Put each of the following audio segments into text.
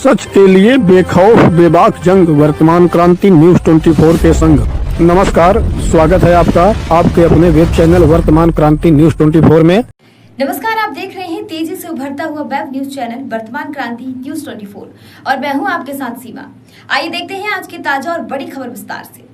सच के लिए बेखौफ बेबाक जंग, वर्तमान क्रांति न्यूज 24 के संग। नमस्कार, स्वागत है आपका आपके अपने वेब चैनल वर्तमान क्रांति न्यूज 24 में। नमस्कार, आप देख रहे हैं तेजी से उभरता हुआ वेब न्यूज चैनल वर्तमान क्रांति न्यूज 24 और मैं हूं आपके साथ सीमा। आइए देखते हैं आज की ताजा और बड़ी खबर विस्तार से।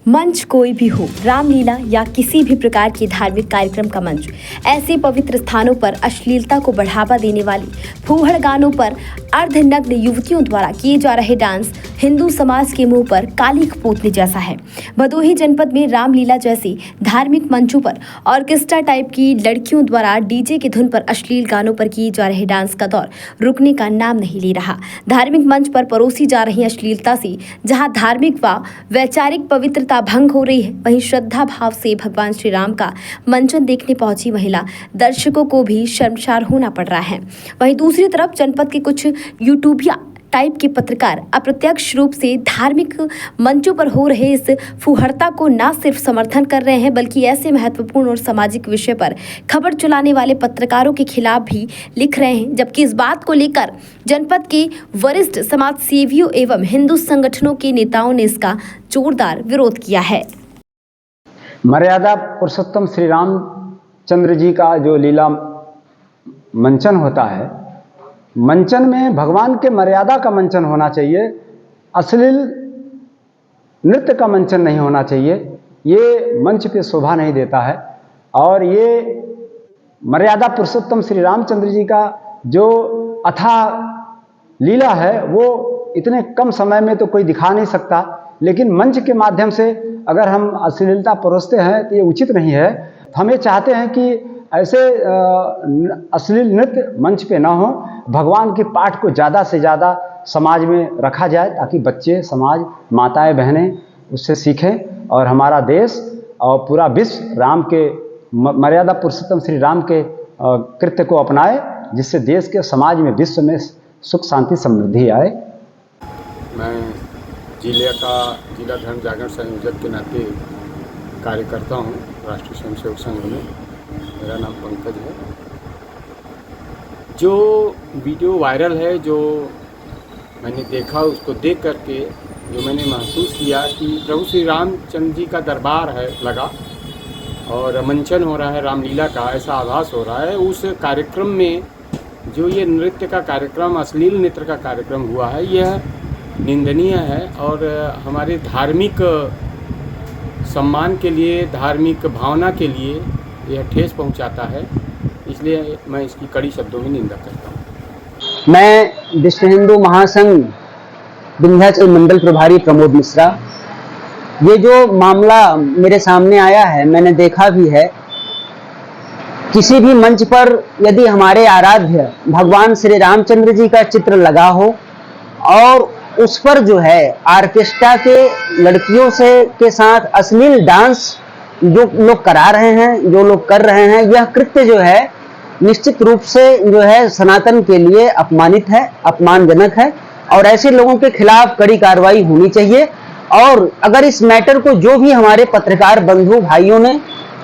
मंच कोई भी हो, रामलीला या किसी भी प्रकार के धार्मिक कार्यक्रम का मंच, ऐसे पवित्र स्थानों पर अश्लीलता को बढ़ावा देने वाली फूहड़ गानों पर अर्धनग्न युवतियों द्वारा किए जा रहे डांस हिंदू समाज के मुंह पर काली पोतने जैसा है। भदोही जनपद में रामलीला जैसी धार्मिक मंचों पर ऑर्केस्ट्रा टाइप की लड़कियों द्वारा डीजे की धुन पर अश्लील गानों पर किए जा रहे डांस का दौर रुकने का नाम नहीं ले रहा। धार्मिक मंच पर परोसी जा रही अश्लीलता से जहां धार्मिक व वैचारिक पवित्रता भंग हो रही है, वहीं श्रद्धा भाव से भगवान श्री राम का मंचन देखने पहुंची महिला दर्शकों को भी शर्मसार होना पड़ रहा है। वहीं दूसरी तरफ जनपद के कुछ यूट्यूबिया टाइप के पत्रकार अप्रत्यक्ष रूप से धार्मिक मंचों पर हो रहे इस फुहड़ता को न सिर्फ समर्थन कर रहे हैं, बल्कि ऐसे महत्वपूर्ण और सामाजिक विषय पर खबर चलाने वाले पत्रकारों के खिलाफ भी लिख रहे हैं। जबकि इस बात को लेकर जनपद के वरिष्ठ समाज सेवियों एवं हिंदू संगठनों के नेताओं ने इसका जोरदार विरोध किया है। मर्यादा पुरुषोत्तम श्री रामचंद्र जी का जो लीला मंचन होता है, मंचन में भगवान के मर्यादा का मंचन होना चाहिए, अश्लील नृत्य का मंचन नहीं होना चाहिए। ये मंच पे शोभा नहीं देता है। और ये मर्यादा पुरुषोत्तम श्री रामचंद्र जी का जो अथाह लीला है वो इतने कम समय में तो कोई दिखा नहीं सकता, लेकिन मंच के माध्यम से अगर हम अश्लीलता परोसते हैं तो ये उचित नहीं है। हम ये चाहते हैं कि ऐसे अश्लील नृत्य मंच पे ना हो, भगवान के पाठ को ज़्यादा से ज़्यादा समाज में रखा जाए ताकि बच्चे, समाज, माताएं, बहनें उससे सीखें और हमारा देश और पूरा विश्व राम के मर्यादा पुरुषोत्तम श्री राम के कृत्य को अपनाए, जिससे देश के, समाज में, विश्व में सुख शांति समृद्धि आए। मैं जिला धर्म जागरण संयोजक के नाते कार्य करता हूँ राष्ट्रीय स्वयंसेवक संघ में। मेरा नाम पंकज है। जो वीडियो वायरल है, जो मैंने देखा, उसको देख करके जो मैंने महसूस किया कि प्रभु श्री रामचंद्र जी का दरबार है लगा और मंचन हो रहा है रामलीला का, ऐसा आभास हो रहा है। उस कार्यक्रम में जो ये नृत्य का कार्यक्रम, अश्लील नृत्य का कार्यक्रम हुआ है, यह निंदनीय है और हमारे धार्मिक सम्मान के लिए, धार्मिक भावना के लिए यह ठेस पहुंचाता है। इसलिए मैं इसकी कड़ी शब्दों में निंदा करता हूं। मैं विश्व हिंदू महासंघ विंध्याचल मंडल प्रभारी प्रमोद मिश्रा। ये जो मामला मेरे सामने आया है, मैंने देखा भी है। किसी भी मंच पर यदि हमारे आराध्य भगवान श्री रामचंद्र जी का चित्र लगा हो और उस पर जो है ऑर्केस्ट्रा के लड़कियों के साथ अश्लील डांस जो लोग करा रहे हैं, जो लोग कर रहे हैं, यह कृत्य जो है निश्चित रूप से जो है सनातन के लिए अपमानित है, अपमानजनक है और ऐसे लोगों के खिलाफ कड़ी कार्रवाई होनी चाहिए। और अगर इस मैटर को, जो भी हमारे पत्रकार बंधु भाइयों ने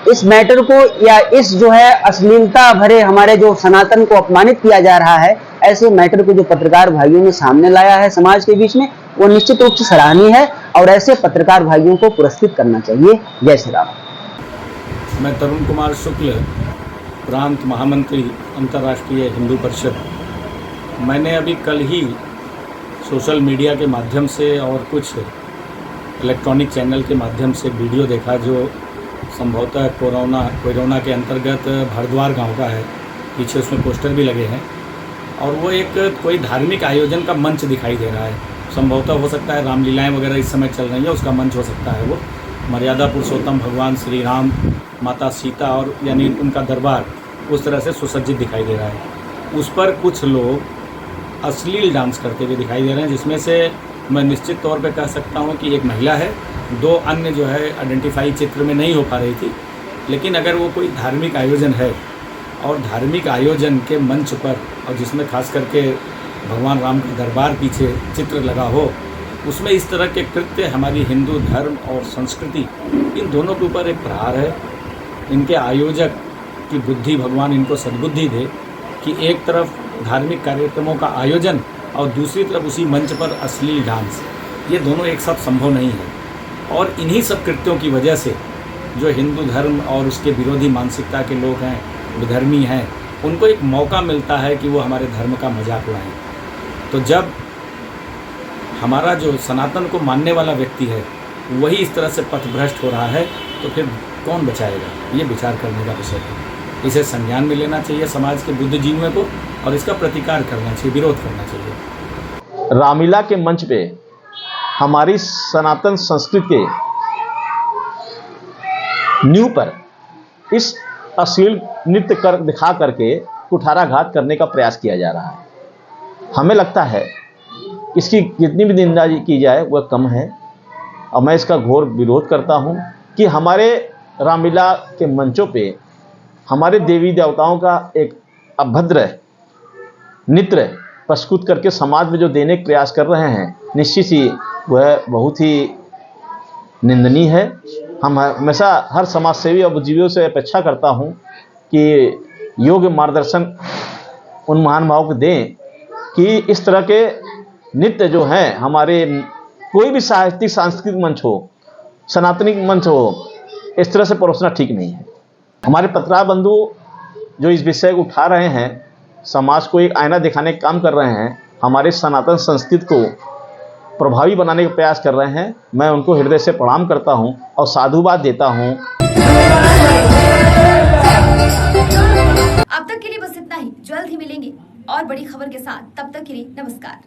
इस मैटर को या इस जो है अश्लीलता भरे हमारे जो सनातन को अपमानित किया जा रहा है, ऐसे मैटर को जो पत्रकार भाइयों ने सामने लाया है समाज के बीच में, वो निश्चित रूप से सराहनीय है और ऐसे पत्रकार भाइयों को पुरस्कृत करना चाहिए। जय श्री राम। मैं तरुण कुमार शुक्ल, प्रांत महामंत्री, अंतर्राष्ट्रीय हिंदू परिषद। मैंने अभी कल ही सोशल मीडिया के माध्यम से और कुछ इलेक्ट्रॉनिक चैनल के माध्यम से वीडियो देखा जो संभवतः कोरोना के अंतर्गत भरद्वार गांव का है। पीछे उसमें पोस्टर भी लगे हैं और वो एक कोई धार्मिक आयोजन का मंच दिखाई दे रहा है। संभवतः हो सकता है रामलीलाएँ वगैरह इस समय चल रही है, उसका मंच हो सकता है। वो मर्यादा पुरुषोत्तम भगवान श्री राम, माता सीता और यानी उनका दरबार उस तरह से सुसज्जित दिखाई दे रहा है। उस पर कुछ लोग अश्लील डांस करते हुए दिखाई दे रहे हैं, जिसमें से मैं निश्चित तौर पे कह सकता हूं कि एक महिला है, दो अन्य जो है आइडेंटिफाई चित्र में नहीं हो पा रही थी। लेकिन अगर वो कोई धार्मिक आयोजन है और धार्मिक आयोजन के मंच पर, और जिसमें खास करके भगवान राम का दरबार पीछे चित्र लगा हो, उसमें इस तरह के कृत्य हमारी हिंदू धर्म और संस्कृति, इन दोनों के ऊपर एक प्रहार है। इनके आयोजक की बुद्धि, भगवान इनको सद्बुद्धि दे कि एक तरफ धार्मिक कार्यक्रमों का आयोजन और दूसरी तरफ उसी मंच पर अश्लील डांस, ये दोनों एक साथ संभव नहीं है। और इन्हीं सब कृत्यों की वजह से जो हिंदू धर्म और उसके विरोधी मानसिकता के लोग हैं, विधर्मी हैं, उनको एक मौका मिलता है कि वो हमारे धर्म का मजाक उड़ाएं। तो जब हमारा जो सनातन को मानने वाला व्यक्ति है वही इस तरह से पथभ्रष्ट हो रहा है, तो फिर कौन बचाएगा? ये विचार करने का विषय है। इसे संज्ञान में लेना चाहिए समाज के बुद्धिजीवियों को और इसका प्रतिकार करना चाहिए, विरोध करना चाहिए। रामलीला के मंच पे हमारी सनातन संस्कृति के नींव पर इस अश्लील नृत्य कर दिखा करके कुठाराघात करने का प्रयास किया जा रहा है। हमें लगता है इसकी जितनी भी निंदा की जाए वह कम है और मैं इसका घोर विरोध करता हूं कि हमारे रामलीला के मंचों पे हमारे देवी देवताओं का एक अभद्र नृत्य प्रस्तुत करके समाज में जो देने का प्रयास कर रहे हैं, निश्चित ही वह बहुत ही निंदनीय है। हम हमेशा हर समाजसेवी और बुद्धिजीवियों से अपेक्षा करता हूं कि योग्य मार्गदर्शन उन महान भावों को दें कि इस तरह के नृत्य जो हैं हमारे कोई भी साहित्यिक सांस्कृतिक मंच हो, सनातनी मंच हो, इस तरह से परोसना ठीक नहीं है। हमारे पत्रकार बंधु जो इस विषय को उठा रहे हैं, समाज को एक आईना दिखाने का काम कर रहे हैं, हमारे सनातन संस्कृति को प्रभावी बनाने का प्रयास कर रहे हैं, मैं उनको हृदय से प्रणाम करता हूं और साधुवाद देता हूं। अब तक के लिए बस इतना ही। जल्द ही मिलेंगे और बड़ी खबर के साथ। तब तक के लिए नमस्कार।